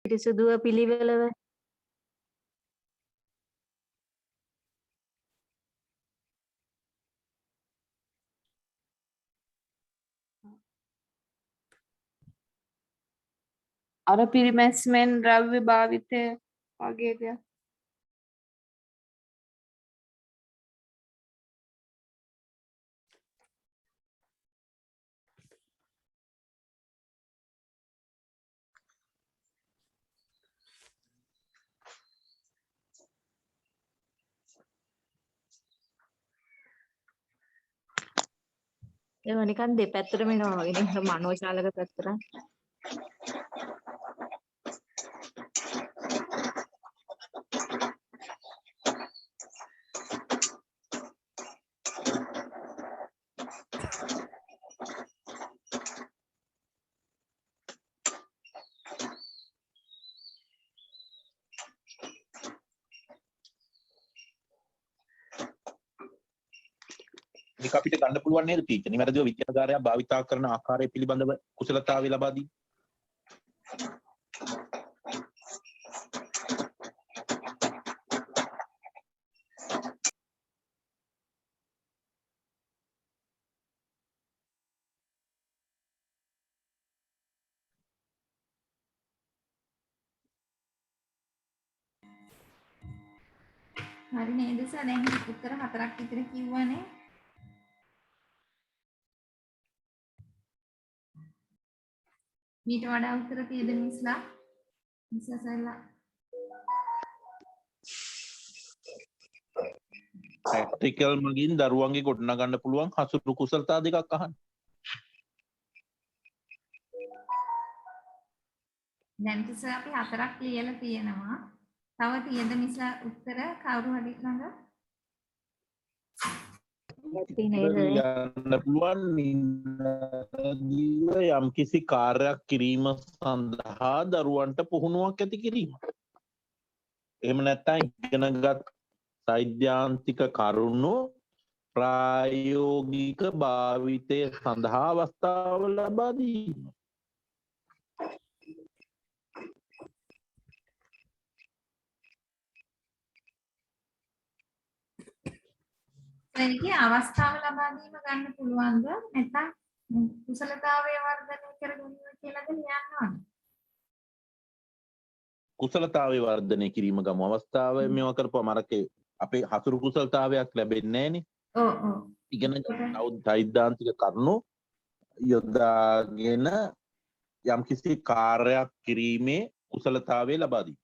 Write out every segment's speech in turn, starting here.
පිරිසුදුව පිළිවෙලව අර පිරිමැස්මෙන් ද්‍රව්‍ය භාවිතය වගේ දෙයක්. ඒවා නිකන් දෙපැත්තටම එනවා වගේ නේ මනෝජාලක පැත්තට. මේක අපිට ගන්න පුළුවන් නේද ටීචර්? නිවැරදිව විද්‍යාධාරයා භාවිතා කරන ආකාරය පිළිබඳව කුසලතාවය ලබා දී. හරි නේද සර්? දැන් උත්තර 4ක් විතර කිව්වනේ. මීට වඩා උත්තර තියෙද මිස්ලා? මිස්සසලා. ප්‍රැක්ටිකල් මගින් දරුවන්ගේ ගොඩනගන්න පුළුවන් හසුරු කුසලතා දෙකක් අහන්න. දැන් සර් අපි 4ක් ලියලා තියෙනවා. තව තියෙද මිස්ලා උත්තර කවුරු හරි ළඟ? යන්න පුළුවන් යම් කිසි කාර්යයක් කිරීම සඳහා දරුවන්ට පුහුණුවක් ඇති කිරීම. එහෙම නැත්නම් ඉගෙනගත් සෛද්‍යාන්තික කරුණු ප්‍රායෝගික භාවිතය සඳහා අවස්ථාව ලබා දීම. ඒකේ අවස්ථාව ලබා දීම ගන්න පුළුවන්ද? නැත්නම් කුසලතාවය වර්ධනය කර ගැනීම කියලාද ලියන්න ඕන? කුසලතාවය වර්ධනය කිරීම ගමු. අවස්ථාව මේවා කරපුවම අරකේ අපේ හසුරු කුසලතාවයක් ලැබෙන්නේ නැහනේ. ඔව් ඔව්. ඉගෙන ගන්න සෛද්‍යාන්තික කරුණු යොදාගෙන යම් කිසි කාර්යයක් කිරීමේ කුසලතාවය ලබා දී.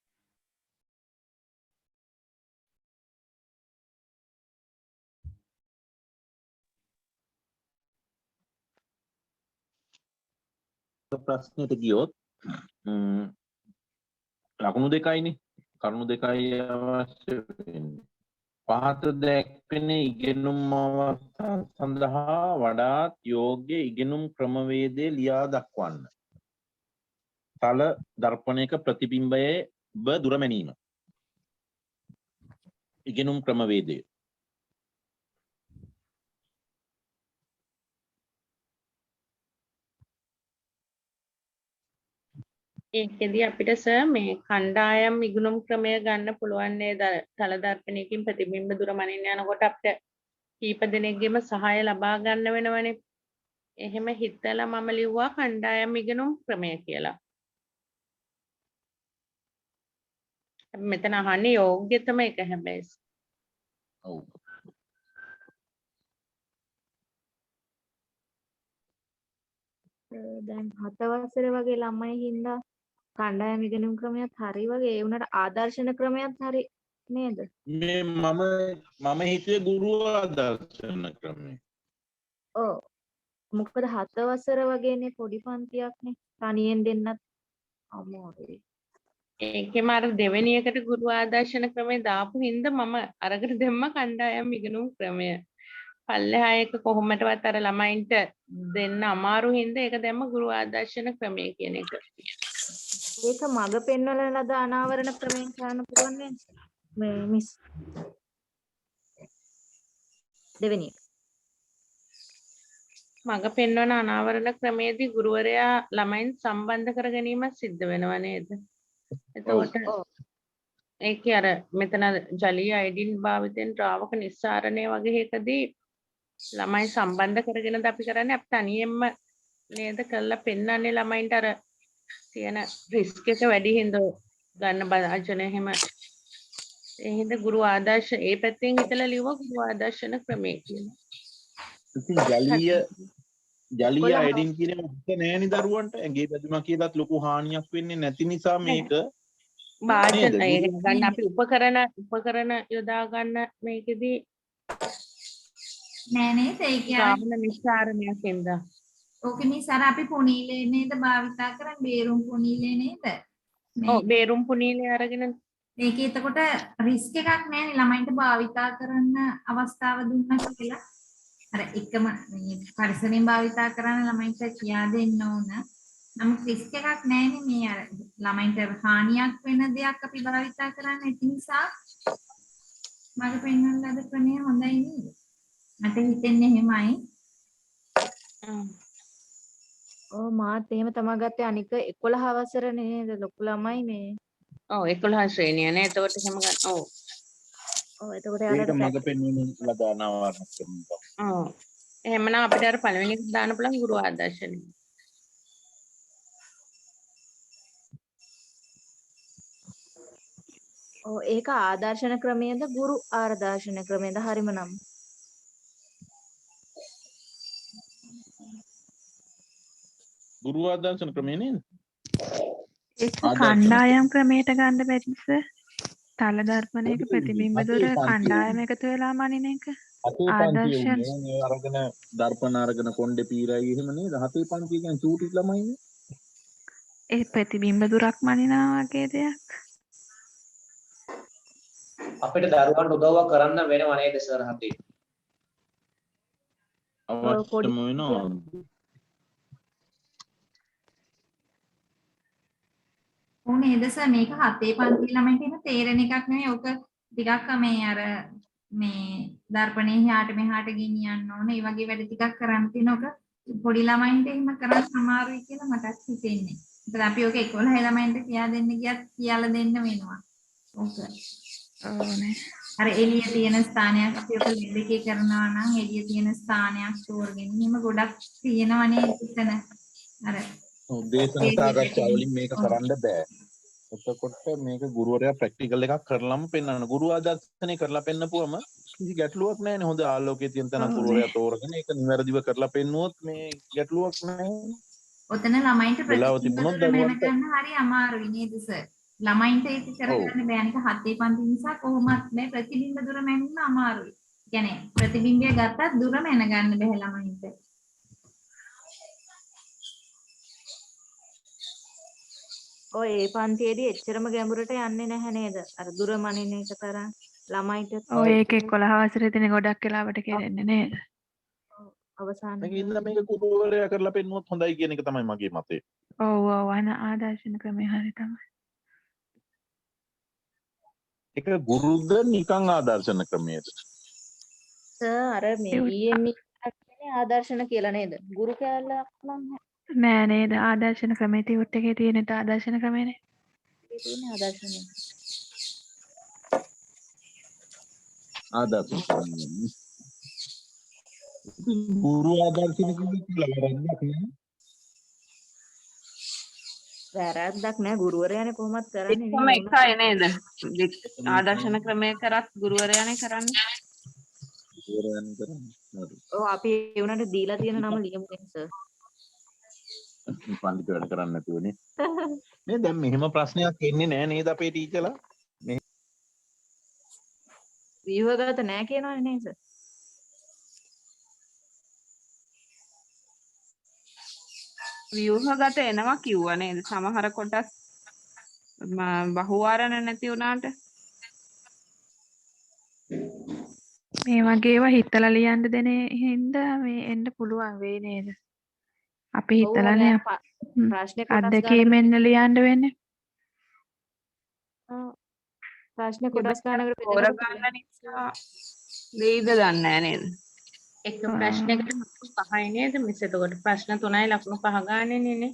ප්‍රශ්නෙට ගියොත් ලකුණු දෙකයිනේ. කරුණු දෙකයි අවශ්‍ය වෙන්නේ. පහත දැක්වෙන ඉගෙනුම් අවස්ථා සඳහා වඩාත් යෝග්‍ය ඉගෙනුම් ක්‍රමවේදය ලියා දක්වන්න. තල දර්පණයක ප්‍රතිබිම්බයේ දුරමැනීම. ඉගෙනුම් ක්‍රමවේදය. ඒකෙදී අපිට සර් මේ කණ්ඩායම් ඉගෙනුම් ක්‍රමය ගන්න පුළුවන් නේද? තල දර්පණයකින් ප්‍රතිබිම්බ දුර මනින්න යනකොට අපිට කීප දෙනෙක්ගේම සහාය ලබා ගන්න වෙනවනේ. එහෙම හිතලා මම ලිව්වා කණ්ඩායම් ඉගෙනුම් ක්‍රමය කියලා. මෙතන අහන්නේ යෝග්‍යතම එක හැබැයි. ඔව්. දැන් 7 වසර වගේ ළමයි හින්දා කණ්ඩායම් ඉගෙනුම් ක්‍රමයක් හරි වගේ ඒ වුණාට ආදර්ශන ක්‍රමයක් හරි නේද? මේ මම හිතුවේ ගුරු ආදර්ශන ක්‍රමය. ඔව්. මොකද 7 වසර වගේනේ පොඩි පන්තියක්නේ. තනියෙන් දෙන්නත් අමාරුයි. ඒකෙම අර දෙවෙනි එකට ගුරු ආදර්ශන ක්‍රමය දාපු හින්දා මම අරකට දෙම්ම කණ්ඩායම් ඉගෙනුම් ක්‍රමය. පල්ලෙහා එක කොහොමදවත් අර ළමයින්ට දෙන්න අමාරු හින්දා ඒක දැම්ම ගුරු ආදර්ශන ක්‍රමය කියන එක. ඒක මග පෙන්වන ලද අනාවරණ ක්‍රමයෙන් කරන්න පුළුවන් නේද? මේ මිස් දෙවෙනි එක. මඟ පෙන්වන අනාවරණ ක්‍රමයේදී ගුරුවරයා ළමයින් සම්බන්ධ කර ගැනීම සිද්ධ වෙනව නේද? එතකොට ඔව්. ඒකේ අර මෙතන ජලීය අයඩින් භාවිතයෙන් ද්‍රාවක නිස්සාරණය වගේ එකදී ළමයි සම්බන්ධ කරගෙනද අපි කරන්නේ අපි තනියෙන්ම නේද කරලා පෙන්වන්නේ ළමයින්ට අර තියෙන රිස්ක් එක වැඩි හින්දා ගන්න බලාජන එහෙම ඒ හින්දා ගුරු ආදර්ශ ඒ පැත්තෙන් හිතලා ලිව්වා ගුරු ආදර්ශන ක්‍රමය කියලා. ඉතින් ජලීය 11 අයඩින් කියන එක හිත නෑනේ දරුවන්ට ඇඟේ බැඳුනා කියලාත් ලොකු හානියක් වෙන්නේ නැති නිසා මේක වාචන නේද? ඒක ගන්න අපි උපකරණ යොදා ගන්න මේකෙදී නෑ නේද? ඒ කියන්නේ ශ්‍රාවණ නිස්සාරණයක් හින්දා ඕකේ නිසාර අපි පුනීලේ නේද භාවිතා කරන්නේ බේරුම් පුනීලේ නේද? ඔව් බේරුම් පුනීලේ අරගෙන මේක එතකොට රිස්ක් එකක් නෑනේ ළමයින්ට භාවිතා කරන්න අවස්ථාව දුන්නා කියලා. අර එකම මේ පරිසරයෙන් භාවිතා කරන්න ළමයින්ට කියා දෙන්න ඕන. නමුත් රිස්ක් එකක් නෑනේ මේ අර ළමයින්ට හානියක් වෙන දෙයක් අපි භාවිතා කරන්න ඒ නිසා මම පෙන්වන්න ලද ක්‍රමය හොඳයි නේද? මට හිතෙන්නේ එහෙමයි. ඔව් මාත් එහෙම තමයි ගත්තේ අනික 11 වසරේ නේද ලොකු ළමයි මේ. ඔව් 11 ශ්‍රේණිය නේ එතකොට එහෙම ගන්න. ඔව් ඔව් එතකොට ඒක යාළුවට මඟ පෙන්වීමෙන් ලබා නවාරණක් කරනවා. ඔව් එහෙමනම් අපිට අර පළවෙනි එක දාන්න පුළුවන් ගුරු ආදර්ශනේ. ඔව් ඒක ආදර්ශන ක්‍රමයේද ගුරු ආදර්ශන ක්‍රමයේද හරිම නම්. ගුරු ආදර්ශන ක්‍රමය නේද? ඒක ආදර්ශන කණ්ඩායම් ක්‍රමයට ගන්න බැරිද සර්? තල දර්පණයක ප්‍රතිබිම්බ අපේ දොර පන්තියේ කණ්ඩායම එකතු වෙලා මනින එක. හතේ පන්තියේ ආදර්ශන උනේ මේ අරගෙන දර්පණ අරගෙන කොණ්ඩේ පීරයි එහෙම නේද? හතේ පන්තිය කියන්නේ චූටි ළමයිනේ. ඒ ප්‍රතිබිම්බ දුරක් මනිනවා වගේ දෙයක්. අපිට දරුවන්ට උදව්වක් කරන්න වෙනව නේද සර් හතේ? පොඩි අවශ්‍යම වෙනවා. ඕ නේද සර් මේක හතේ පන්ති ළමයින්ට එහෙම තේරෙන එකක් නෙමෙයි. ඕක ටිකක් මේ අර මේ දර්පණේ එහාට මෙහාට ගෙනියන්න ඕන. ඒ වගේ වැඩ ටිකක් කරන්න තියෙන ඕක පොඩි ළමයින්ට එහෙම කරන්න අමාරුයි කියලා මටත් හිතෙන්නේ. ඒත් අපි ඕක 11 ළමයින්ට කියා දෙන්න ගියත් කියලා දෙන්න වෙනවා. ඕක ඕනේ. අර එළිය තියෙන ස්ථානයක් අපි ඔක ලෙඩ එකේ කරනවා නම් එළිය තියෙන ස්ථානයක් තෝරගෙන එහෙම ගොඩක් තියෙනවනේ එතන. අර දේශන සාකච්ඡා වලින් මේක කරන්න බෑ. එතකොට මේක ගුරුවරයා ප්‍රැක්ටිකල් එකක් කරලම පෙන්වන්න. ගුරු ආදර්ශනේ කරලා පෙන්නපුවම කිසි ගැටලුවක් නැහැනේ. හොඳ ආලෝකයේ තියෙන තැන ගුරුවරයා තෝරගෙන ඒක නිවැරදිව කරලා පෙන්නුවොත් මේ ගැටලුවක් නැහැ. ඔතන ළමයින්ට වෙලාව ප්‍රතිබිම්බ තිබුණොත් දුර දරුවන්ට මැන ගන්න හරි අමාරුයි නේද සර්? ළමයින්ට ඒක කරගන්න බෑ. නික හතේ පන්ති නිසා කොහොමත් මේ ප්‍රතිබිම්බ දුර මැනීම අමාරුයි. කියන්නේ ප්‍රතිබිම්බය ගත්තත් දුර මැන ගන්න බෑ ළමයින්ට. ඔය ඒ පන්තියේදී එච්චරම ගැඹුරට යන්නේ නැහැ නේද? අර දුර මනින එක තරම් ළමයිට ඔය ඒක 11 වසරේ දින ගොඩක් වෙලාවට කෙරෙන්නේ නේද? අවසාන මේක ඉන්න මේක ගුරුවරයා කරලා පෙන්නුවොත් හොඳයි කියන එක තමයි මගේ මතය. ඔව් ඔව් අන ආදර්ශන ක්‍රමය හරි තමයි. ඒක ගුරුද නිකන් ආදර්ශන ක්‍රමයේද? අර මේ EME කියන්නේ ආදර්ශන කියලා නේද? ගුරු කැලලක් නම් නෑ නේද ආදර්ශන ක්‍රමයේ තියුත් එකේ තියෙන ආදර්ශන ක්‍රමයනේ. ඒ තියෙන්නේ ආදර්ශනය. ආදර්ශන ක්‍රමය. ගුරු ආදර්ශන කියලා වැරද්දක් නෑ. වැරද්දක් නෑ ගුරුවරයානේ කොහොමත් කරන්නේ එකම එකයි නේද? ආදර්ශන ක්‍රමය කරත් ගුරුවරයානේ කරන්නේ. ගුරුවරයන් කරන්නේ. හරි. ඔව් අපි ඒ උනට දීලා තියෙන නම ලියමු නේ සර්. පන්තිට වැඩ කරන්නේ නැතුවනේ. නේ දැන් මෙහෙම ප්‍රශ්නයක් එන්නේ නෑ නේද අපේ ටීචර්ලා? ව්‍යුහගත නෑ කියනවනේ නේද සර්? ව්‍යුහගත එනවා කිව්වා නේද? සමහර කොටස් බහුවාරණ නැති වුණාට මේ වගේ ඒවා හිතලා ලියන්න දෙන හින්දා මේ එන්න පුළුවන් වෙයි නේද? අපි ඔව් හිතලානේ ප්‍රශ්නේ කොටස් අත්දැකීමෙන් ලියන්න වෙන්නේ. ප්‍රශ්නේ කොටස් ගන්නකට තෝරගන්න නිසා දෙයිද දන්නේ නැහැ නේද? එක ප්‍රශ්නයකට ලකුණු 5යි නේද මිස්? එතකොට ප්‍රශ්න 3යි ලකුණු 5 ගන්නනේ නේ.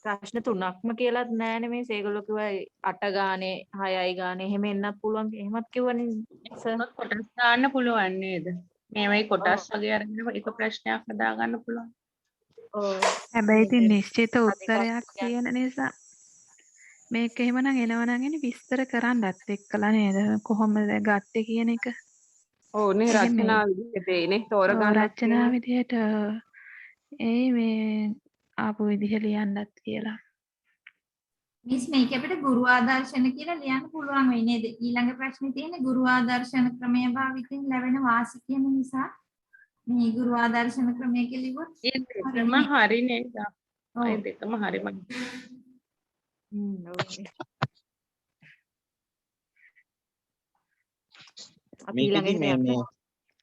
ප්‍රශ්න 3ක්ම කියලාත් නෑනේ මේ ඒගොල්ලෝ කිව්වා 8 ගානේ 6යි ගානේ එහෙම එන්නත් පුළුවන් එහෙමත් කිව්වනේ සර්. කොටස් දාන්න පුළුවන් නේද? මේවයි කොටස් වගේ අරගෙන එක ප්‍රශ්නයක් හදා ගන්න පුළුවන්. ඔව්. හැබැයි ඉතින් නිශ්චිත අධික උත්තරයක් තියෙන නිසා මේක එහෙමනම් එනවනම් එන්නේ විස්තර කරන්නත් එක්කලා නේද? කොහොමද ගත්තේ කියන එක. ඕනේ එහෙම රචනා විදිහට ඒනේ ඔව්, තෝරගන්නත් රචනා විදිහට මේ ආපු විදිහ ලියන්නත් කියලා. මිස් මේක අපිට ගුරු ආදර්ශන කියලා ලියන්න පුළුවන් වෙයි නේද? ඊළඟ ප්‍රශ්නේ තියෙන්නේ ගුරු ආදර්ශන ක්‍රමය භාවිතයෙන් ලැබෙන වාසි කියන නිසා මේ ගුරු ආදර්ශන ක්‍රමය කියලා ලිව්වොත් ඒ දෙකම හරි නේද? ඔව්. ඒ දෙකම හරි මම. ඕකේ. අපි මේකෙදි ඊළඟට යන්න.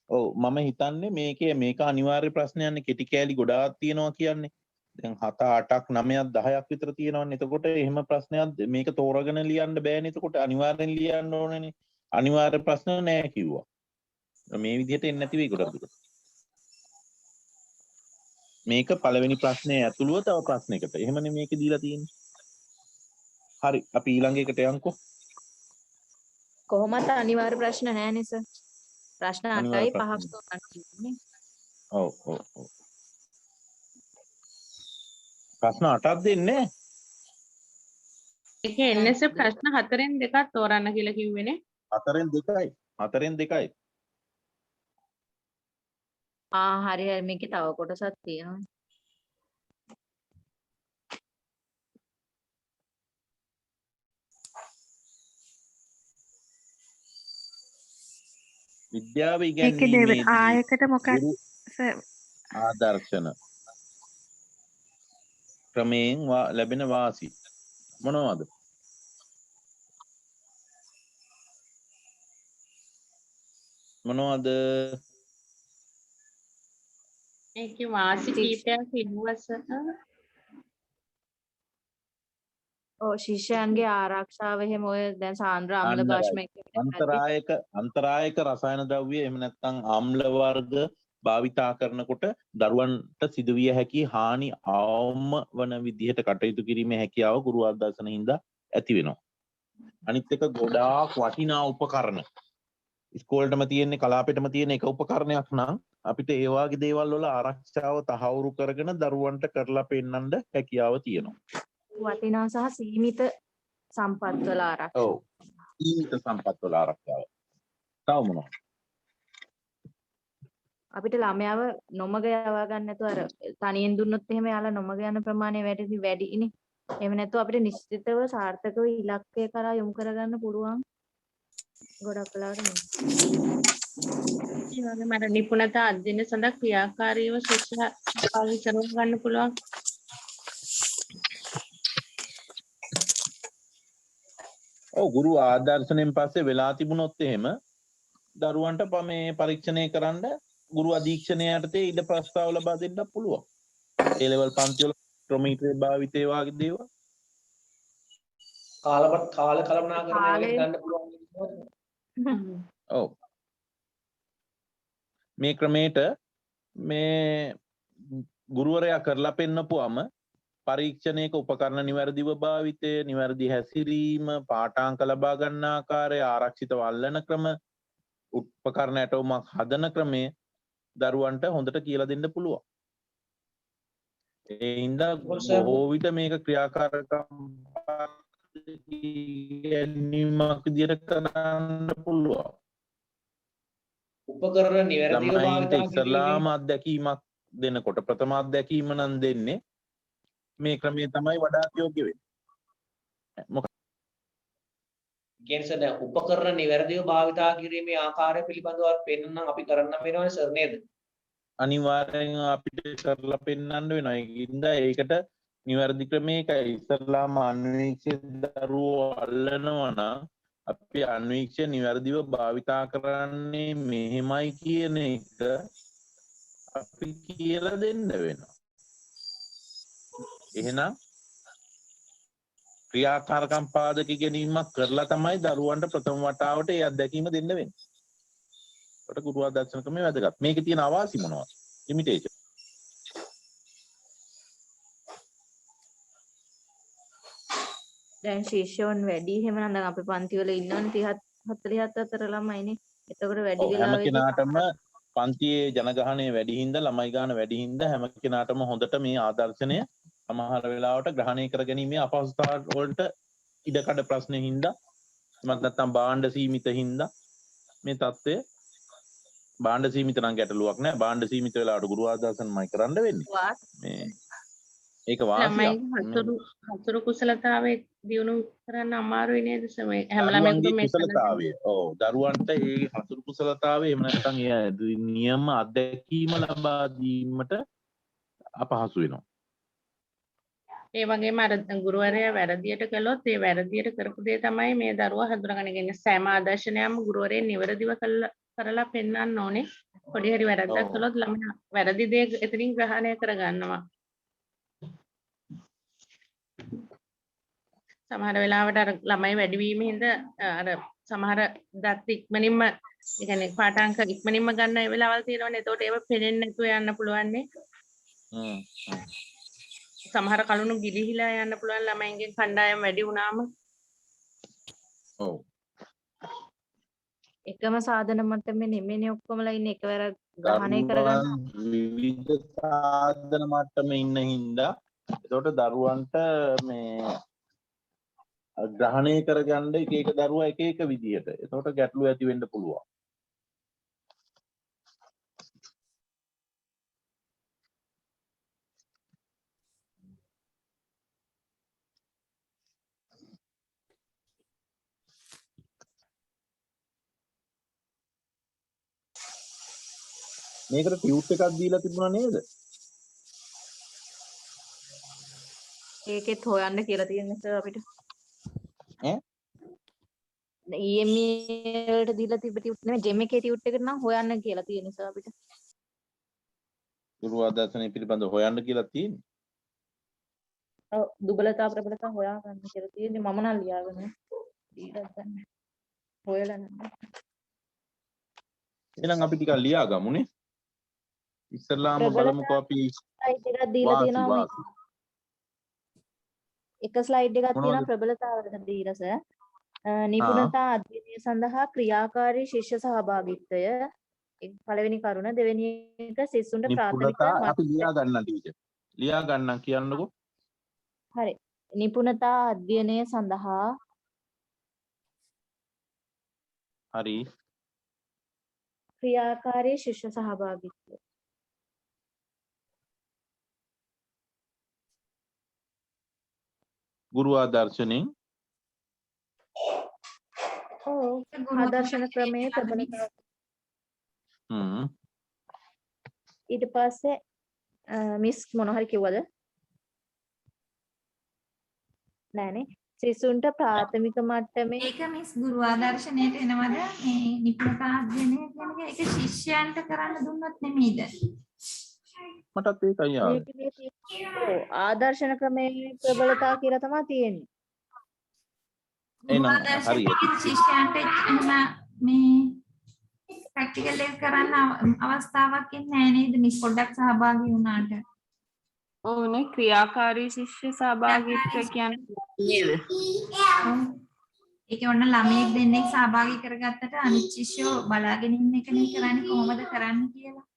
ඔව් මම හිතන්නේ මේක අනිවාර්ය ප්‍රශ්නයන්නේ කෙටි කෑලි ගොඩාක් තියෙනවා කියන්නේ. දැන් 7 8ක් 9ක් 10ක් විතර තියෙනවනේ. එතකොට එහෙම ප්‍රශ්නයක් මේක තෝරගෙන ලියන්න බෑනේ. එතකොට අනිවාර්යෙන් ලියන්න ඕනේනේ. අනිවාර්ය ප්‍රශ්න නෑ කිව්වා. මේ විදිහට එන්නේ නැති වෙයි ගොඩක් දුරට. මේක පළවෙනි ප්‍රශ්නේ ඇතුළුව තව ප්‍රශ්නයකට. එහෙමනේ මේක දීලා තියෙන්නේ. හරි අපි ඊළඟ එකට යන්කෝ. කොහොමත් අනිවාර්ය ප්‍රශ්න නෑනේ සර්. ප්‍රශ්න 8යි අනිවාර්ය 5ක් ප්‍රශ්න. තෝරන්න තියෙන්නේ. ඔව්. ප්‍රශ්න 8ක් දෙන්නේ. ඒකේ එන්නස ප්‍රශ්න 4න් 2ක් තෝරන්න කියලා කිව්වේනේ. 4න් 2යි. හරි හරි මේකේ තව කොටසක් තියෙනවා. විද්‍යාව ඒකේ දෙව ඉගැන්වීමේදී ආයකට මොකක් ගුරු සර් ආදර්ශන ක්‍රමයෙන් ලැබෙන වාසි මොනවද? ඒකේ වාසි කීපයක් ඉන්නවස. ඔව් ශිෂ්‍යයන්ගේ ආරක්ෂාව එහෙම ඔය දැන් සාන්ද්‍ර අම්ල අන්න භාෂ්ම right. අන්තරායක රසායන ද්‍රව්‍ය එහෙම නැත්නම් ආම්ල වර්ග භාවිතා කරනකොට දරුවන්ට සිදුවිය හැකි හානි අවම වන විදිහට කටයුතු කිරීමේ හැකියාව ගුරු ආදර්ශන හින්දා ඇති වෙනවා. අනිත් එක ගොඩාක් වටිනා උපකරණ. ඉස්කෝලේටම තියෙන කලාපෙටම තියෙන එක උපකරණයක් නම් අපිට ඒ වගේ දේවල් වල ආරක්ෂාව තහවුරු කරගෙන දරුවන්ට කරලා පෙන්නන්න හැකියාව තියෙනවා. වටිනා සහ සීමිත සම්පත් වල ආරක්ෂා. ඔව්. සීමිත සම්පත් වල ආරක්ෂාව. තව මොනවද? අපිට ළමයාව නොමග යවා ගන්න නැතුව අර තනියෙන් දුන්නොත් එහෙම යාලා නොමග යන ප්‍රමාණය වැඩිනේ. එහෙම නැතුව අපිට නිශ්චිතව සාර්ථකව ඉලක්කය කරා යොමු කරගන්න පුළුවන්. ගොඩක් වෙලාවට මේ. ඒ වගේම අර නිපුණතා අධ්‍යයන සඳහා ක්‍රියාකාරීව ශිෂ්‍ය පාවිච්චි කරව ගන්න පුළුවන්. ඔව් ගුරු ආදර්ශණයෙන් පස්සේ වෙලා තිබුණොත් එහෙම දරුවන්ට මේ පරීක්ෂණය කරන්න ගුරු අධීක්ෂණය යටතේ ඉඩ ප්‍රස්තාව ලබා දෙන්න පුළුවන්. ඒ ලෙවල් පන්ති වල ක්‍රොමීටරේ භාවිතය වගේ දේවල්. කාල කළමනාකරණය වලින් ගන්න පුළුවන්. ඔව්. මේ ක්‍රමයට මේ ගුරුවරයා කරලා පෙන්නපුවම පරීක්ෂණයක උපකරණ නිවැරදිව භාවිතය, නිවැරදි හැසිරීම, පාඨාංක ලබා ගන්න ආකාරය, ආරක්ෂිත වල්ලන ක්‍රම, උපකරණ ඇටවුමක් හදන ක්‍රමය දරුවන්ට හොඳට කියලා දෙන්න පුළුවන්. ඒ හින්දා බොහෝ විට මේක ක්‍රියාකාරකම් ගැනීමක් විදියට කරන්න පුළුවන්. උපකරණ නිවැරදිව ළමයින්ට භාවිතා ඉස්සරලාම අත්දැකීමක් දෙනකොට ප්‍රථම අත්දැකීම නම් දෙන්නේ මේ ක්‍රමය තමයි වඩාත් යෝග්‍ය වෙන්නේ. මොකක්ද? කියන්නේ දැන් උපකරණ නිවැරදිව භාවිතා කිරීමේ ආකාරය පිළිබඳව පෙන්වන්න අපි කරන්න වෙනවනේ සර් නේද? අනිවාර්යෙන් අපිට කරලා පෙන්වන්න වෙනවා. ඒකින්ද ඒකට නිවැරදි ක්‍රමයකයි ඉස්සරලාම අන්වීක්ෂිත දරුවෝ අල්ලනවා නම් අපි අන්වීක්ෂය නිවැරදිව භාවිතා කරන්නේ මෙහෙමයි කියන එක අපි කියලා දෙන්න වෙනවා. එහෙනම් ක්‍රියාකාරකම් පාදක ගැනීමක් කරලා තමයි දරුවන්ට ප්‍රථම වතාවට ඒ අත්දැකීම දෙන්න වෙන්නේ. ඒකට ගුරු ආදර්ශන ක්‍රමය වැදගත්. මේකේ තියෙන අවාසි මොනවද? ලිමිටේෂන්. දැන් ශිෂ්‍යයන් වැඩි එහෙම නම් දැන් අපේ පන්ති වල ඉන්නවනේ 30 40 අතර ළමයිනේ. එතකොට වැඩි හැම වෙලාවෙදී කෙනාටම පන්තියේ ජනගහනය වැඩි හින්දා ළමයි ගාන වැඩි හින්දා හැම කෙනාටම හොඳට මේ ආදර්ශනය සමහර වෙලාවට ග්‍රහණය කර ගැනීමේ අපහසුතාව වලට ඉඩකඩ ප්‍රශ්න හින්දා එමත් නැත්නම් භාණ්ඩ සීමිත හින්දා මේ தত্ত্বය භාණ්ඩ සීමිත නම් ගැටලුවක් නෑ. භාණ්ඩ සීමිත වෙලාවට ගුරු ආදර්ශනමයි කරන්න වෙන්නේ. මේ ඒක ළමයි වාසියක්. හතුරු කුසලතාවේ දියුණු කරන්න අමාරුයි නේද සර්? මේ හැම ළමයෙකුටම දරුවන්ගේ මේ කුසලතාවය. ඔව් දරුවන්ට ඒ හතුරු කුසලතාවය එහෙම නැත්නම් ඒ නියම අත්දැකීම ලබා දීමට අපහසු වෙනවා. ඒ වගේම අර ගුරුවරයා වැරදියට කළොත් ඒ වැරදියට කරපු දේ තමයි මේ දරුවා හඳුනාගන්න ඉන්නේ. සෑම ආදර්ශනයක්ම ගුරුවරයා නිවැරදිව කරලා පෙන්වන්න ඕනේ. පොඩි හරි වැරද්දක් කළොත් ළමයා වැරදි දේ එතනින් ග්‍රහණය කරගන්නවා. සමහර වෙලාවට අර ළමයි වැඩි වීම හින්දා අර සමහර දත් ඉක්මනින්ම ඒ කියන්නේ පාඨාංක ඉක්මනින්ම ගන්න ඒ වෙලාවල් තියෙනවනේ. එතකොට ඒව පෙනෙන්නේ නැතුව යන්න පුළුවන් නේ. සමහර කලුණු ගිලිහිලා යන්න පුළුවන් ළමයින්ගේ කණ්ඩායම් වැඩි වුණාම. ඔව්. එකම සාධන මට්ටමේ නෙමෙයිනේ ඔක්කොමලා ඉන්නේ එකවර ග්‍රහණය කරගන්න. විවිධ සාධන මට්ටමේ ඉන්න හින්දා එතකොට දරුවන්ට මේ ග්‍රහණය කරගන්න එක එක දරුවා එක එක විදිහට. එතකොට ගැටලු ඇති වෙන්න පුළුවන්. මේකට ටියුට් එකක් දීලා තිබුණා නේද? ඒකෙත් හොයන්න කියලා තියෙන සර් අපිට. ඈ? EME වලට දීලා තිබ්බ ටියුට් නෙමෙයි ජෙම් එකේ ටියුට් එකට නම් හොයන්න කියලා තියෙන සර් අපිට. ගුරු ආදර්ශනය පිළිබඳව හොයන්න කියලා තියෙන්නේ. ඔව් දුබලතා ප්‍රබලතා හොයා ගන්න කියලා තියෙන්නේ මම නම් ලියාගෙන දීලා ගන්න. හොයලා නැහැ. එහෙනම් අපි ටිකක් ලියා ගමුනේ. ඉස්සරලාම බලමුකෝ අපි ස්ලයිඩ් එකක් දීලා තියෙනවා මේ. වාසි. එක ස්ලයිඩ් එකක් මොනවද? තියෙනවා ප්‍රබලතාවකට දීලා සර්. නිපුණතා අධ්‍යයනය සඳහා ක්‍රියාකාරී ශිෂ්‍ය සහභාගීත්වය පළවෙනි කරුණ, දෙවෙනි එක සිසුන්ට ප්‍රාථමික නිපුණතා අපි ලියා ගන්න ටීචර්. ලියා ගන්න කියන්නකෝ. හරි. නිපුණතා අධ්‍යයනය සඳහා හරි. ක්‍රියාකාරී ශිෂ්‍ය සහභාගීත්වය. ගුරු ආදර්ශනෙන් ඔව් ආදර්ශන ක්‍රමයේ ප්‍රබලතාව. ඊට පස්සේ මිස් මොන හරි කිව්වද? නෑනේ. සිසුන්ට ප්‍රාථමික මට්ටමේ ඒක මිස් ගුරු ආදර්ශනයට එනවද මේ නිපුණතා අධ්‍යයනය කියන එක ශිෂ්‍යයන්ට කරන්න දුන්නොත් නෙමෙයිද? මටත් ඒකයි ආවේ. මේකේ තියෙන්නේ ආදර්ශන ක්‍රමයේ ප්‍රබලතාව කියලා තමයි තියෙන්නේ. එහෙනම් ගුරු ආදර්ශනයේ හරියට. ශිෂ්‍යයන්ට එහෙම මේ ප්‍රැක්ටිකල් එක කරන්න අවස්ථාවක් ඉන්නේ නැහැ නේද මිස් පොඩ්ඩක් සහභාගී වුණාට? ඕනේ ක්‍රියාකාරී ශිෂ්‍ය සහභාගීත්වය කියන්නේ නේද? ඒක ඔන්න ළමයෙක් දෙන්නෙක් සහභාගී කරගත්තට අනිත් ශිෂ්‍යෝ බලාගෙන ඉන්න එකනේ කරන්නේ කොහොමද කරන්න කියලා.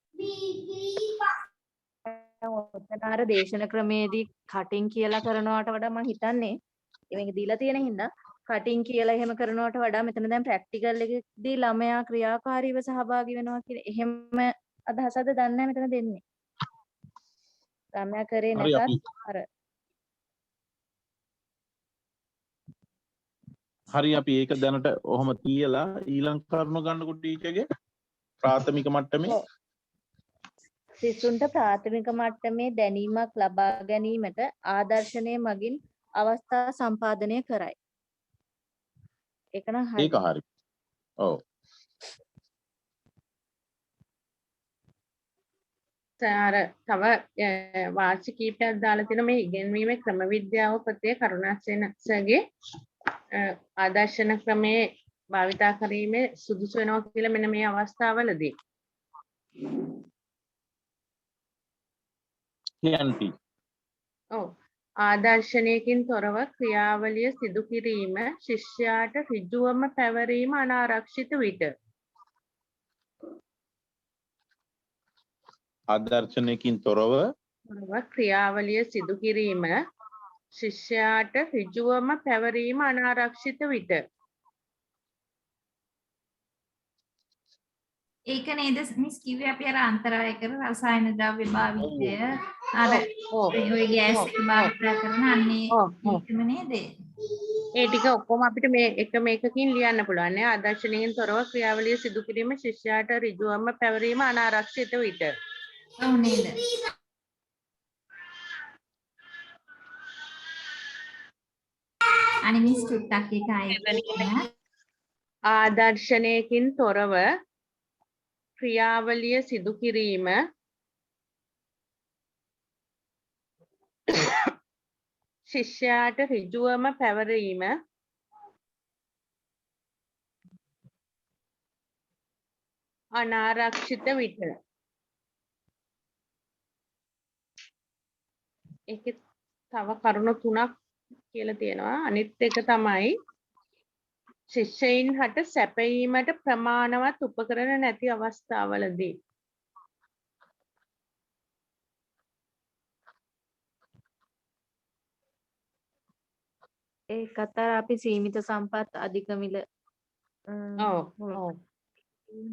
ඔතන දේශන ක්‍රමේදී කටින් කියලා කරනවට වඩා මම හිතන්නේ මේක දීලා තියෙන හින්දා කටින් කියලා එහෙම කරනවට වඩා මෙතන දැන් ප්‍රැක්ටිකල් එකේදී ළමයා ක්‍රියාකාරීව සහභාගී වෙනවා කියන එහෙම අදහසක්ද දන්නේ නැහැ මෙතන දෙන්නේ. ළමයා කරේ හරි අපි නැතත් අර හරි අපි ඒක දැනට ඔහොම තියලා ඊළඟ කරුණ ගන්නකො ටීචර්ගේ ප්‍රාථමික මට්ටමේ සිසුන්ට ප්‍රාථමික මට්ටමේ දැනීමක් ලබා ගැනීමට ආදර්ශනය මගින් අවස්ථා සම්පාදනය කරයි. ඒක නම් හරි. ඒක හරි. ඔව්. අර තව වාර්ෂි කීපයක් දාලා තියෙන මේ ඉගෙනීමේ ක්‍රමවිද්‍යාව පොතේ කරුණාසේන සර්ගේ ආදර්ශන ක්‍රමයේ භාවිතා කිරීමේ සුදුසු වෙනවා කියලා මෙන්න මේ අවස්ථාවවලදී කියන්නේ ඔව් ආදර්ශනයකින් තොරව ක්‍රියාවලිය සිදු කිරීම ශිෂ්‍යයාට ඍජුවම පැවරීම අනාරක්ෂිත විට. ආදර්ශනයකින් තොරව ක්‍රියාවලිය සිදු කිරීම ශිෂ්‍යයාට ඍජුවම පැවරීම අනාරක්ෂිත විට. ඒක නේද මිස් කිව්වේ අපි අර අන්තරාය කර රසායන ද්‍රව්‍ය භාවිතය අර ඔය ගෑස් භාවිත කරන අන්නේ ඒකම නේද? ඒ ටික ඔක්කොම අපිට මේ එක මේකකින් ලියන්න පුළුවන් නේ. ආදර්ශනයකින් තොරව ක්‍රියාවලිය සිදු කිරීම ශිෂ්‍යයාට ඍජුවම පැවරීම අනාරක්ෂිත විට. ඔව් නේද? අනිමිස් චුට්ටක් එක ආයි ආදර්ශනයකින් තොරව ක්‍රියාවලිය සිදු කිරීම ශිෂ්‍යයාට ඍජුවම පැවරීම අනාරක්ෂිත විට. ඒකේ තව කරුණු තුනක් කියලා තියෙනවා. අනිත් එක තමයි ශිෂ්‍යයින් හට සැපයීමට ප්‍රමාණවත් උපකරණ නැති අවස්ථාවලදී. ඒක අතර අපි සීමිත සම්පත් අධික මිල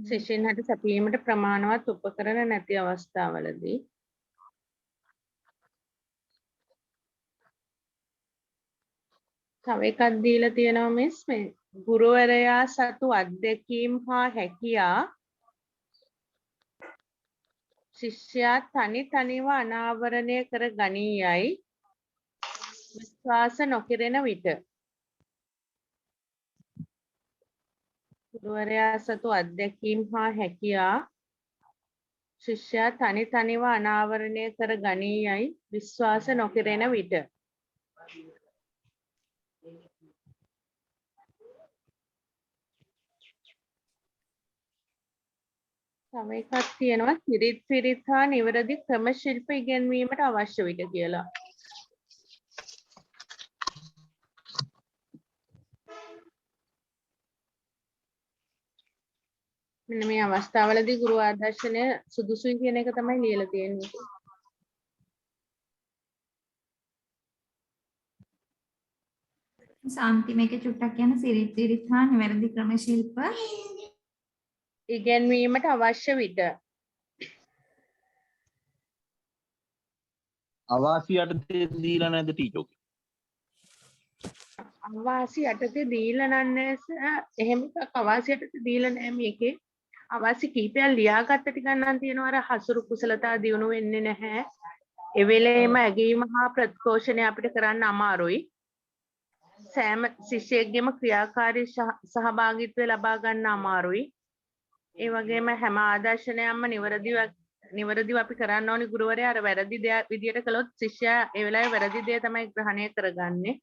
ශිෂ්‍යයින් හට සැපයීමට ප්‍රමාණවත් උපකරණ නැති අවස්ථාවලදී. තව එකක් දීලා තියෙනවා මිස් මේ ගුරුවරයා සතු අත්දැකීම් හා හැකියා ශිෂ්‍යයා තනි තනිව අනාවරණය කර ගනීයයි විශ්වාස නොකෙරෙන විට. ගුරුවරයා සතු අත්දැකීම් හා හැකියා ශිෂ්‍යයා තනි තනිව අනාවරණය කර ගනීයයි විශ්වාස නොකෙරෙන විට. තව එකක් තියෙනවා සිරිත් පිරිත් හා නිවැරදි ක්‍රම ශිල්ප ඉගෙනීමට අවශ්‍ය විට කියලා. මෙන්න මේ අවස්ථාවලදී ගුරු ආදර්ශනය සුදුසුයි කියන එක තමයි ලියලා තියෙන්නේ. සාන්තිමේක චුට්ටක් කියන සිරිත් විරිත් හා නිවැරදි ක්‍රම ශිල්ප ඉගෙනීමට අවශ්‍ය විට. අවාසි යටතේ දීලා නැද්ද ටීචර්? අවාසි යටතේ දීලා නැහැ සර්. එහෙම එකක් අවාසි යටතේ දීලා නැහැ මේකේ. අවාසි කීපයක් ලියාගත්ත ටිකක් නම් තියෙනවා. අර හසුරු කුසලතා දියුණු වෙන්නේ නැහැ. ඒ වෙලේම ඇගීම හා ප්‍රතිපෝෂණය අපිට කරන්න අමාරුයි. සෑම ශිෂ්‍යයෙක්ගේම ක්‍රියාකාරී සහභාගීත්වය ලබා ගන්න අමාරුයි. ඒ වගේම හැම ආදර්ශනයක්ම නිවැරදිව අපි කරන්න ඕනි ගුරුවරයා අර වැරදි දෙයක් විදියට කළොත් ශිෂ්‍යයා ඒ වෙලාවේ වැරදි දේ තමයි ග්‍රහණය කරගන්නේ.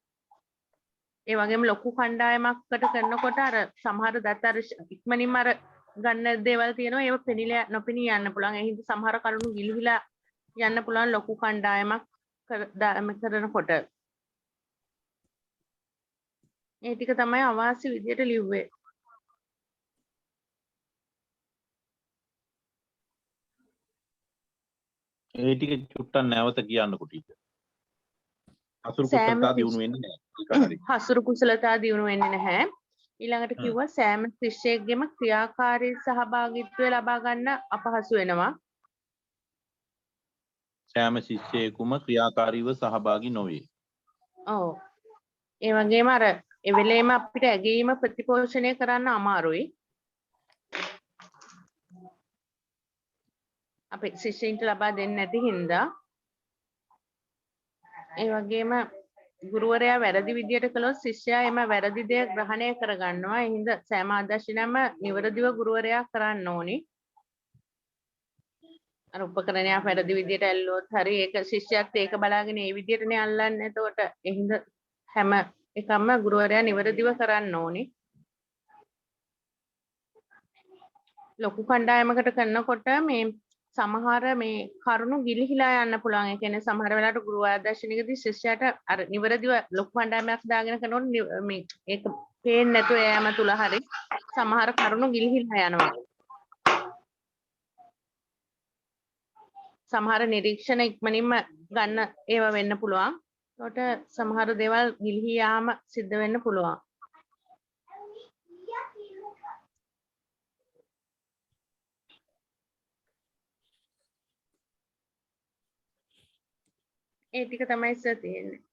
ඒ වගේම ලොකු කණ්ඩායමකට කරනකොට අර සමහර දත් අර ඉක්මනින්ම අර ගන්න දේවල් තියෙනවා ඒව පෙනිලා නොපෙනී යන්න පුළුවන්. ඒ හින්දා සමහර කරුණු ගිලිහිලා යන්න පුළුවන් ලොකු කණ්ඩායමක් කරනකොට. ඒ ටික තමයි අවාසි විදියට ලිව්වේ. ඒ ටික චුට්ටක් නැවත කියන්නකො ටීචර්. අසුරු කුසලතා දියුණු වෙන්නේ නැහැ. හසුරු කුසලතා දියුණු වෙන්නේ නැහැ. ඊළඟට කිව්වා සෑම ශිෂ්‍යයෙක්ගේම ක්‍රියාකාරී සහභාගීත්වය ලබා ගන්න අපහසු වෙනවා. සෑම ශිෂ්‍යයෙකුම ක්‍රියාකාරීව සහභාගී නොවේ. ඔව්. ඒ වගේම අර ඒ වෙලේම අපිට ඇගීම ප්‍රතිපෝෂණය කරන්න අමාරුයි. අපේ ශිෂ්‍යයින්ට ලබා දෙන්නේ නැති හින්දා. ඒ වගේම ගුරුවරයා වැරදි විදියට කළොත් ශිෂ්‍යයා එම වැරදි දේ ග්‍රහණය කරගන්නවා. ඒ හින්දා සෑම ආදර්ශනයක්ම නිවැරදිව ගුරුවරයා කරන්න ඕනි. අර උපකරණයක් වැරදි විදියට ඇල්ලුවොත් හරි ඒක ශිෂ්‍යයාත් ඒක බලාගෙන ඒ විදියටනේ අල්ලන්නේ. එතකොට ඒ හින්දා හැම එකම ගුරුවරයා නිවැරදිව කරන්න ඕනි. ලොකු කණ්ඩායමකට කරනකොට මේ සමහර මේ කරුණු ගිලිහිලා යන්න පුළුවන්. ඒ කියන්නේ සමහර වෙලාවට ගුරු ආදර්ශනිකදී ශිෂ්‍යයාට අර නිවැරදිව ලොකු කණ්ඩායමක් දාගෙන කරනකොට මේ ඒක පේන්නේ නැතුව යෑම තුල හරි සමහර කරුණු ගිලිහිලා යනවා. සමහර නිරීක්ෂණ ඉක්මනින්ම ගන්න ඒවා වෙන්න පුළුවන්. ඒකට සමහර දේවල් ගිලිහී යාම සිද්ධ වෙන්න පුළුවන්. ඒ ටික තමයි සර් තියෙන්නේ.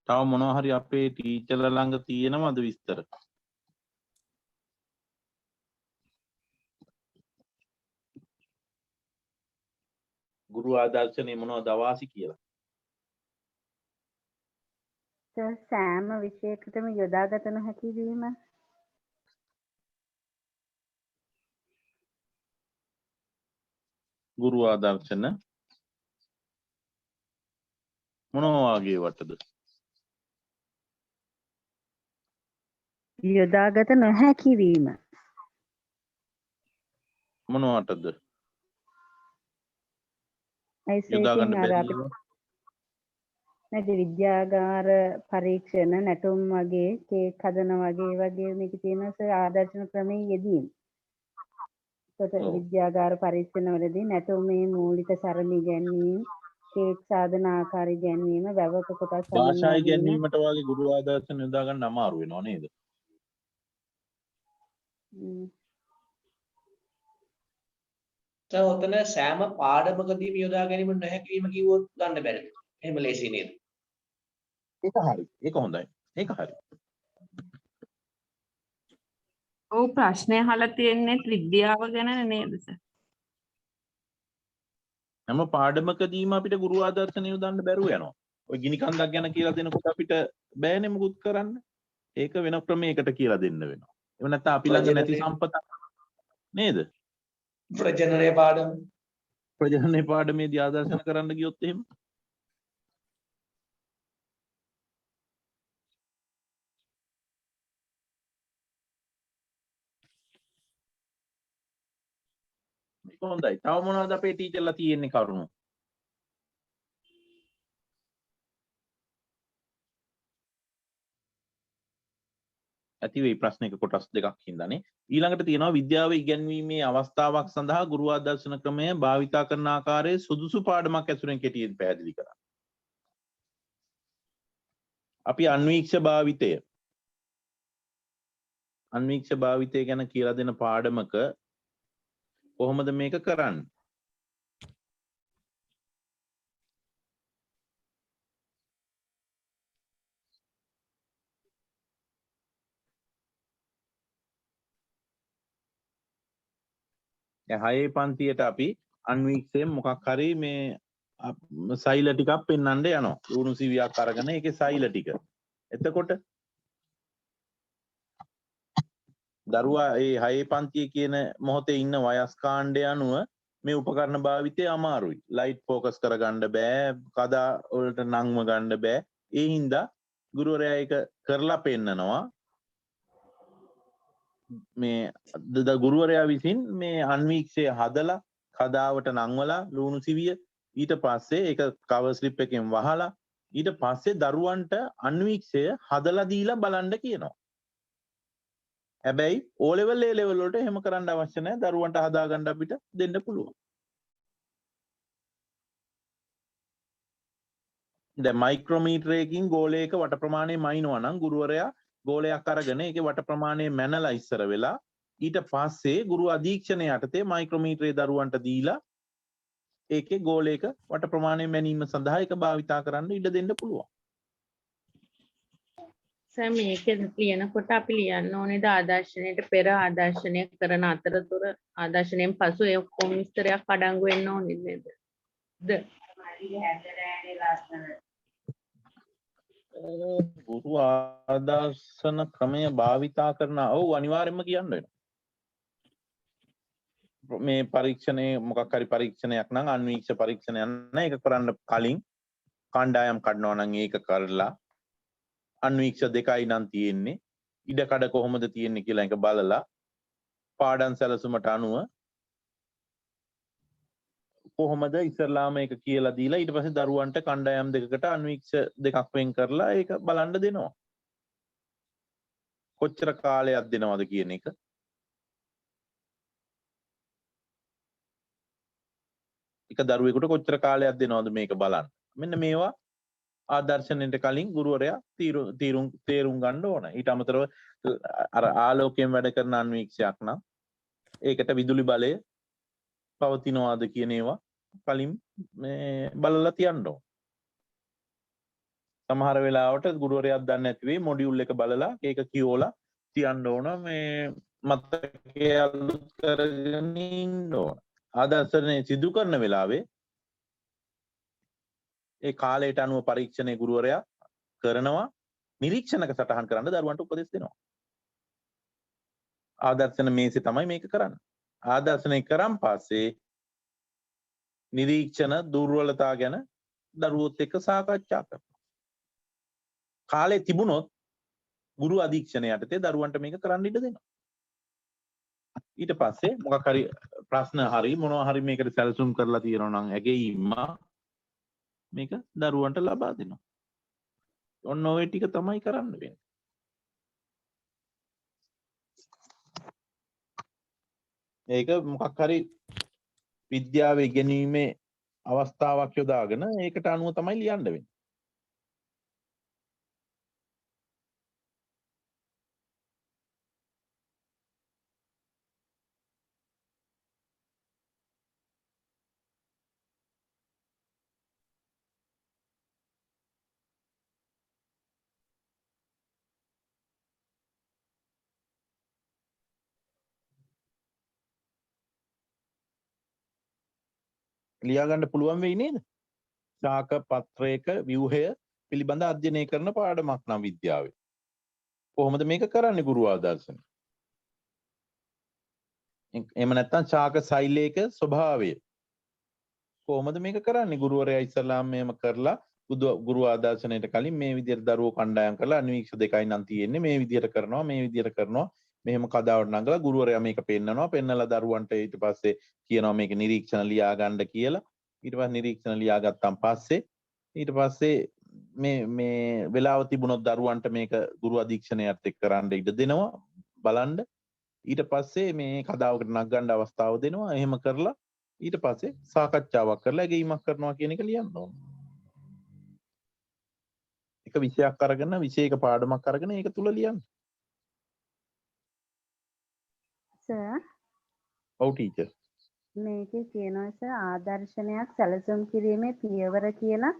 තව මොනවා හරි අපේ ටීචර්ලා ළඟ තියෙනවද විස්තර? ගුරු ආදර්ශනේ මොනවද අවාසි කියලා? සෑම විෂයකටම යොදාගත නොහැකි වීම. ගුරු ආදර්ශන මොනවා වගේ වටද? යොදාගත නොහැකි වීම. මොනවටද? යොදා ගන්න බැරි නැති විද්‍යාගාර පරීක්ෂණ නැටුම් වගේ කේක් හදන වගේ මේක තියෙන ආදර්ශන ක්‍රමයේ යෙදීම. ඒකට විද්‍යාගාර පරීක්ෂණ වලදී නැටුමේ මූලික සරණ ඉගැන්වීම, කේක් සාධන ආකාර ඉගැන්වීම, වැවක කොටස් භාෂා ඉගැන්වීමට වගේ ගුරු ආදර්ශන යොදා ගන්න අමාරු වෙනව නේද? ඔතන සෑම පාඩමකදීම යොදා ගැනීම නොහැකි වීම කිව්වොත් ගන්න බැරිද? එහෙම ලේසි නේද? ඒක හරි. ඒක හොඳයි. ඒක හරි. ඔව් ප්‍රශ්නය අහලා තියෙන්නේ විද්‍යාව ගැන නේද සර්? හැම පාඩමකදීම අපිට ගුරු ආදර්ශන යොදන්න බැරුව යනවා. ඔය ගිනි කන්දක් ගැන කියලා දෙනකොට අපිට බෑනේ මුකුත් කරන්න. ඒක වෙන ක්‍රමයකට කියලා දෙන්න වෙනවා. එහෙම නැත්නම් අපි ළඟ නැති සම්පතක් නේද? ප්‍රජනනයේ පාඩම. ප්‍රජනනයේ පාඩමේදී ආදර්ශන කරන්න ගියොත් එහෙම හොඳයි. තව මොනවද අපේ ටීචර්ලා තියෙන්නේ කරුණු? ඇති වෙයි ප්‍රශ්නයක කොටස් දෙකක් හින්දානේ. ඊළඟට තියෙනවා විද්‍යාව ඉගැන්වීමේ අවස්ථාවක් සඳහා ගුරු ආදර්ශන ක්‍රමය භාවිතා කරන ආකාරයේ සුදුසු පාඩමක් ඇසුරෙන් කෙටියෙන් පැහැදිලි කරන්න. අපි අන්වීක්ෂ භාවිතය ගැන කියලා දෙන පාඩමක කොහොමද මේක කරන්නේ? දැන් 6 පන්තියට අපි අන්වීක්ෂයෙන් මොකක් හරි මේ සෛල ටිකක් පෙන්වන්න යනවා. ලුණු සිවියක් අරගෙන ඒකේ සෛල ටික. එතකොට දරුවා ඒ 6 පන්තියේ කියන මොහොතේ ඉන්න වයස් කාණ්ඩය අනුව මේ උපකරණ භාවිතය අමාරුයි. ලයිට් ફોකස් කරගන්න බෑ, කදා වලට නංව ගන්න බෑ. ඒ හින්දා ගුරුවරයා ඒක කරලා පෙන්නනවා. මේ ගුරුවරයා විසින් මේ අන්වීක්ෂය හදලා කදාවට නංවලා ලුණු සිවිය ඊට පස්සේ ඒක කවර් ස්ලිප් එකෙන් වහලා ඊට පස්සේ දරුවන්ට අන්වීක්ෂය හදලා දීලා බලන්න කියනවා. හැබැයි O level A level වලට එහෙම කරන්න අවශ්‍ය නැහැ. දරුවන්ට හදා ගන්න අපිට දෙන්න පුළුවන්. දැන් මයික්‍රෝමීටරයකින් ගෝලයක වට ප්‍රමාණය මයින්නවා නම් ගුරුවරයා ගෝලයක් අරගෙන ඒකේ වට ප්‍රමාණය මැනලා ඉස්සර වෙලා ඊට පස්සේ ගුරු අධීක්ෂණය යටතේ මයික්‍රෝමීටරයේ දරුවන්ට දීලා ඒකේ ගෝලයක වට ප්‍රමාණය මැනීම සඳහා ඒක භාවිතා කරන්න ඉඩ දෙන්න පුළුවන්. සර් මේකෙන් ලියනකොට අපි ලියන්න ඕනේද ආදර්ශනයට පෙර ආදර්ශනය කරන අතරතුර ආදර්ශනයෙන් පසු ඒ ඔක්කොම විස්තරයක් අඩංගු වෙන්න ඕනේද නේද? ගුරු ආදර්ශන ක්‍රමය භාවිතා කරන ඔව් අනිවාර්යයෙන්ම කියන්න වෙනවා. මේ පරීක්ෂණයේ මොකක් හරි පරීක්ෂණයක් නම් අන්වීක්ෂ පරීක්ෂණයක් නම් ඒක කරන්න කලින් කණ්ඩායම් කඩනවා නම් ඒක කරලා අන්වීක්ෂ දෙකයි නම් තියෙන්නේ ඉඩ කඩ කොහොමද තියෙන්නේ කියලා එක බලලා පාඩම් සැලසුමට අනුව කොහොමද ඉස්සරලාම ඒක කියලා දීලා ඊට පස්සේ දරුවන්ට කණ්ඩායම් දෙකකට අන්වීක්ෂ දෙකක් වෙන් කරලා ඒක බලන්න දෙනවා. කොච්චර කාලයක් දෙනවද කියන එක. එක දරුවෙකුට කොච්චර කාලයක් දෙනවද මේක බලන්න. මෙන්න මේවා ආදර්ශනයට කලින් ගුරුවරයා තේරුම් ගන්න ඕන. ඊට අමතරව අර ආලෝකයෙන් වැඩ කරන අන්වීක්ෂයක් නම් ඒකට විදුලි බලය පවතිනවාද කියන ඒවා කලින් මේ බලලා තියන්න ඕන. සමහර වෙලාවට ගුරුවරයා දන්නේ නැති වෙයි මොඩියුල් එක බලලා ඒක කියෝලා තියන්න ඕන මේ මතකයේ අලුත් කරගෙන ඉන්න ඕන. ආදර්ශනේ සිදු කරන වෙලාවේ ඒ කාලයට අනුව පරීක්ෂණයේ ගුරුවරයා කරනවා නිරීක්ෂණක සටහන් කරන්න දරුවන්ට උපදෙස් දෙනවා. ආදර්ශන මේසේ තමයි මේක කරන්නේ. ආදර්ශනය කරන් පස්සේ නිරීක්ෂණ දුර්වලතා ගැන දරුවොත් එක්ක සාකච්ඡා කරනවා. කාලේ තිබුණොත් ගුරු අධීක්ෂණය යටතේ දරුවන්ට මේක කරන්න ඉඩ දෙනවා. ඊට පස්සේ මොකක් හරි ප්‍රශ්න හරි මොනවා හරි මේකට සැලසුම් කරලා තියෙනවා නම් ඇගීම මේක දරුවන්ට ලබා දෙනවා. ඔන්න ඔය ටික තමයි කරන්න වෙන්නේ. ඒක මොකක් හරි විද්‍යාවේ ඉගෙනීමේ අවස්ථාවක් යොදාගෙන ඒකට අනුව තමයි ලියන්න වෙන්නේ. ලියා ගන්න පුළුවන් වෙයි නේද? ශාක පත්‍රයක ව්‍යුහය පිළිබඳ අධ්‍යයනය කරන පාඩමක් නම් විද්‍යාවේ. කොහොමද මේක කරන්නේ ගුරු ආදර්ශන? එහෙම නැත්නම් ශාක සෛලයක ස්වභාවය කොහොමද මේක කරන්නේ? ගුරුවරයා ඉස්සලාම මේම කරලා ගුරු ආදර්ශනයට කලින් මේ විදිහට දරුවෝ කණ්ඩායම් කරලා අන්වීක්ෂ දෙකයි නම් තියෙන්නේ මේ විදිහට කරනවා මෙහෙම කතාවට නඟලා ගුරුවරයා මේක පෙන්නනවා පෙන්නලා දරුවන්ට ඊට පස්සේ කියනවා මේක නිරීක්ෂණ ලියා ගන්න කියලා ඊට පස්සේ නිරීක්ෂණ ලියා ගත්තාන් පස්සේ ඊට පස්සේ මේ වෙලාව තිබුණොත් දරුවන්ට මේක ගුරු අධීක්ෂණයත් එක්ක කරන්න ඉඩ දෙනවා බලන්න ඊට පස්සේ මේ කතාවකට නගන්න අවස්ථාව දෙනවා එහෙම කරලා ඊට පස්සේ සාකච්ඡාවක් කරලා ගෙීමක් කරනවා කියන එක ලියන්න ඕන. එක විෂයක් අරගෙන විෂයක පාඩමක් අරගෙන ඒක තුල ලියන්න. සර් ඔව් ටීචර්. මේකේ කියනවා සර් ආදර්ශනයක් සැලසුම් කිරීමේ පියවර කියලා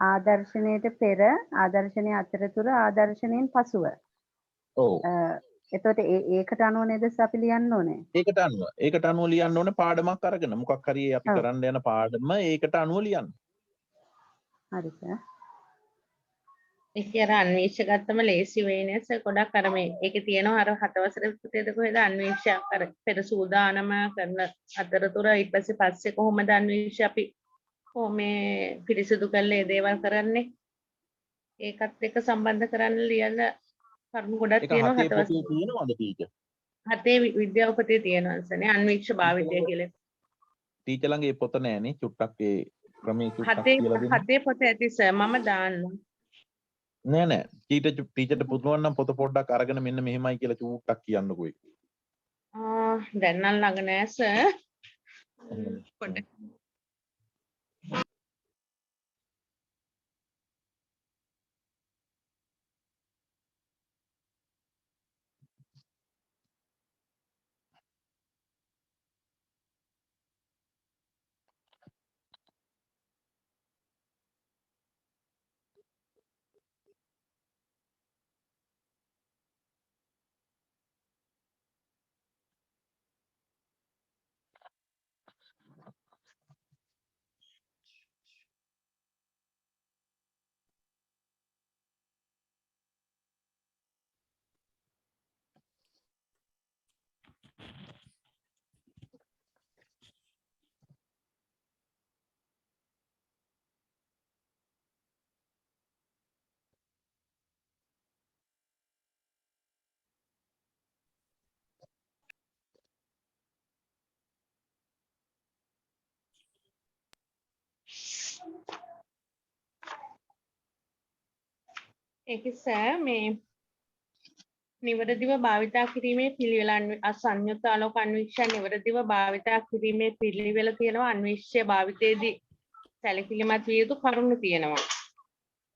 ආදර්ශනයට පෙර ආදර්ශනය අතරතුර ආදර්ශනයෙන් පසුව. ඔව්. එතකොට ඒකට අනුව නේද අපි ලියන්න ඕනේ? ඒකට අනුව ලියන්න ඕනේ පාඩමක් අරගෙන මොකක් හරි අපි කරන්න යන පාඩම ඒකට අනුව ලියන්න. හරි සර්. ඒක අර අන්වීක්ෂ ගත්තම ලේසි වෙයි නේද සර් ගොඩක් අර මේ ඒකේ තියෙනවා අර 7 වසරේ පුතේද කොහෙද අන්වීක්ෂයක් අර පෙර සූදානම කරන අතරතුර ඊට පස්සේ කොහොමද අන්වීක්ෂ අපි මේ පිරිසිදු කරලා ඒ දේවල් කරන්නේ ඒකත් එක්ක සම්බන්ධ කරන්න ලියන කරුණු ගොඩක් තියෙනවා 7 වසරේ තියෙනවද ටීචර්? හතේ විද්‍යාව පොතේ තියෙනවා සර් අන්වීක්ෂ භාවිතය කියලා. ටීචර් ළඟ ඒ පොත නෑනේ චුට්ටක් ඒ ක්‍රමයේ චුට්ටක් කියලා දෙන්න. හතේ පොත ඇති සර් මම දාන්න. නෑ ටීචර්ට පුදුමන් නම් පොත පොඩ්ඩක් අරගෙන මෙන්න මෙහෙමයි කියලා චූට්ටක් කියන්නකෝ ඒක. දැන් නම් ළඟ නෑ සර්. පොඩ්ඩක් ඒකේ සර් මේ නිවැරදිව භාවිතා කිරීමේ පිළිවෙල සංයුක්ත ආලෝක අන්වීක්ෂය නිවැරදිව භාවිතා කිරීමේ පිළිවෙල තියෙනවා. අන්වීක්ෂය භාවිතයේදී සැලකිලිමත් විය යුතු කරුණු තියෙනවා.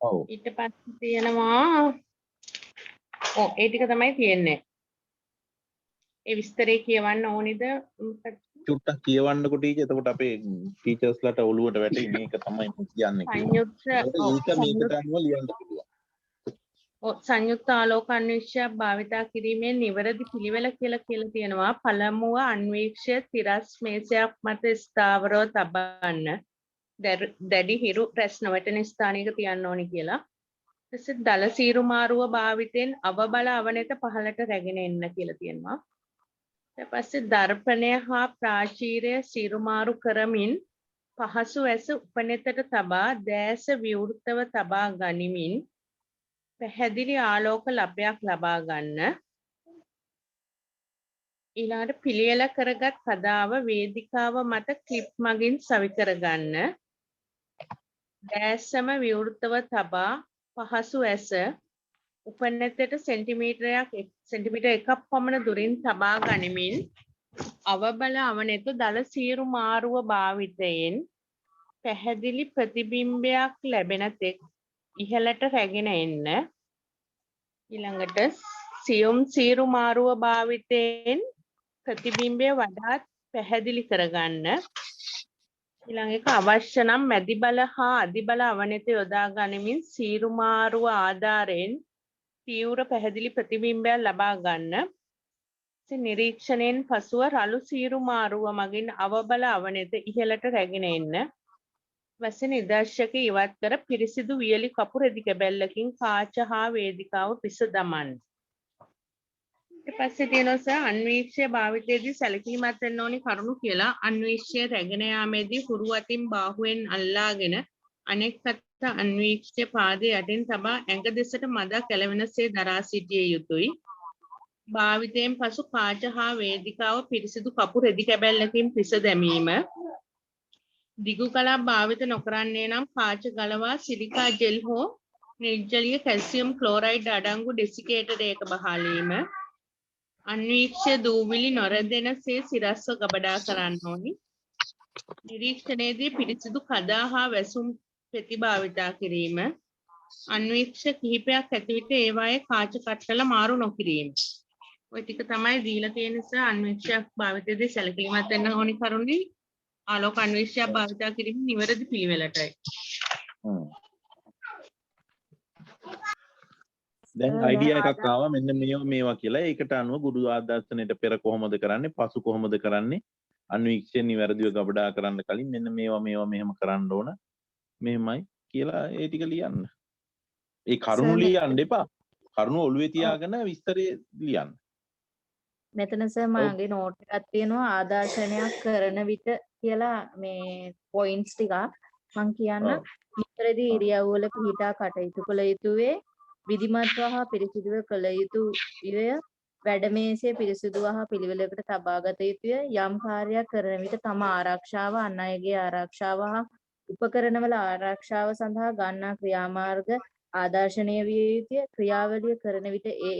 ඔව්. ඊට පස්සේ තියෙනවා ඒ ටික තමයි තියෙන්නේ. ඒ විස්තරේ කියවන්න ඕනිද? චුට්ටක් කියවන්නකො ටීචර්. එතකොට අපේ ටීචර්ස්ලාට ඔළුවට වැටෙයි මේක තමයි කියන්නේ කියලා. සංයුක්ත ඒක මේකට අනුව ලියන්න පුළුවන්. සංයුක්ත ආලෝක අන්වීක්ෂය භාවිතා කිරීමේ නිවැරදි පිළිවෙල කියලා තියෙනවා. පළමුව අන්වීක්ෂය තිරස් මේසයක් මත ස්ථාවරව තබන්න. දැඩි හිරු රැස් නොවැටෙන ස්ථානයක තියන්න ඕනි කියලා. ඊට දල සීරු මාරුව භාවිතෙන් අවබල අවනත පහළට රැගෙන එන්න කියලා තියෙනවා. ඊට පස්සේ දර්පණය හා ප්‍රාචීරය සීරු මාරු කරමින් පහසු ඇස උපනෙතට තබා දැස විවෘතව තබා ගනිමින් පැහැදිලි ආලෝක ලබයක් ලබා ගන්න. ඊළඟට පිළියෙල කරගත් කදාව වේදිකාව මත ක්ලිප් මගින් සවි කරගන්න. දැසම විවෘතව තබා පහසු ඇස උපනෙතට සෙන්ටිමීටර් එකක් පමණ දුරින් තබා ගනිමින් අවබල අවනෙත දල සීරු මාරුව භාවිතයෙන් පැහැදිලි ප්‍රතිබිම්බයක් ලැබෙන තෙක් ඉහළට රැගෙන එන්න. ඊළඟට සියුම් සීරු මාරුව භාවිතයෙන් ප්‍රතිබිම්බය වඩාත් පැහැදිලි කරගන්න. ඊළඟ එක අවශ්‍ය නම් මැදි බල හා අධි බල අවනෙත යොදා ගනිමින් සීරු මාරුව ආධාරයෙන් තීව්‍ර පැහැදිලි ප්‍රතිබිම්බයක් ලබා ගන්න. නිරීක්ෂණයෙන් පසුව රළු සීරු මාරුව මගින් අවබල අවනෙත ඉහළට රැගෙන එන්න. වශයෙන් නිදර්ශක ඉවත් කර පිරිසිදු වියලි කපු රෙදි කැබැල්ලකින් කාච හා වේදිකාව පිස දමන්න. ඊට පස්සේ තියෙනවා සර් අන්වීක්ෂය භාවිතයේදී සැලකිලිමත් වෙන්න ඕනි කරුණු කියලා. අන්වීක්ෂය රැගෙන යාමේදී හුරු අතින් බාහුවෙන් අල්ලාගෙන අනෙක් අත අන්වීක්ෂය පාදයේ යටින් තබා ඇඟ දෙසට මදක් ඇලවෙනසේ දරා සිටිය යුතුයි. භාවිතයෙන් පසු කාච හා වේදිකාව පිරිසිදු කපු රෙදි කැබැල්ලකින් පිස දැමීම. දිගු කලක් භාවිත නොකරන්නේ නම් කාච ගලවා සිලිකා ජෙල් හෝ නිර්ජලීය කැල්සියම් ක්ලෝරයිඩ් අඩංගු ඩෙසිකේටරයක බහලීම. අන්වීක්ෂය දූවිලි නොරැඳෙනසේ සිරස්ව ගබඩා කරන්න ඕනි. නිරීක්ෂණයේදී පිරිසිදු කදා හා වැසුම් පෙති භාවිතා කිරීම. අන්වීක්ෂ කිහිපයක් ඇති විට ඒවායේ කාච කට්ටල මාරු නොකිරීම. ඔය ටික තමයි දීලා තියෙන නිසා අන්වීක්ෂයක් භාවිතයේදී සැලකිලිමත් වෙන්න ඕනි කරුණේ ආලෝක අන්වීක්ෂයක් භාවිතා කිරීම නිවැරදි පිළිවෙලටයි. දැන් අයිඩියා එකක් ආවා මෙන්න මේවා කියලා. ඒකට අනුව ගුරු ආදර්ශනයට පෙර කොහොමද කරන්නේ, පසු කොහොමද කරන්නේ, අන්වීක්ෂය නිවැරදිව ගබඩා කරන්න කලින් මෙන්න මේවා මෙහෙම කරන්න ඕන. මෙහෙමයි කියලා ඒ ටික ලියන්න. ඒ කරුණු ලියන්න එපා. කරුණු ඔළුවේ තියාගෙන විස්තරේ ලියන්න. මෙතන සර් මගේ නෝට් එකක් තියෙනවා ආදර්ශනයක් කරන විට කියලා මේ පොයින්ට්ස් ටික මම කියන්න. නිතරදී ඉරියව්වල පිහිටා කටයුතු කළ යුතුවේ. විධිමත්ව හා පිරිසිදුව කළ යුතු විය. වැඩමේසේ පිරිසිදුව හා පිළිවෙලකට තබාගත යුතුය. යම් කාර්යයක් කරන විට තම ආරක්ෂාව, අන් අයගේ ආරක්ෂාව හා උපකරණවල ආරක්ෂාව සඳහා ගන්නා ක්‍රියාමාර්ග ආදර්ශනීය විය යුතුය. ක්‍රියාවලිය කරන විට ඒ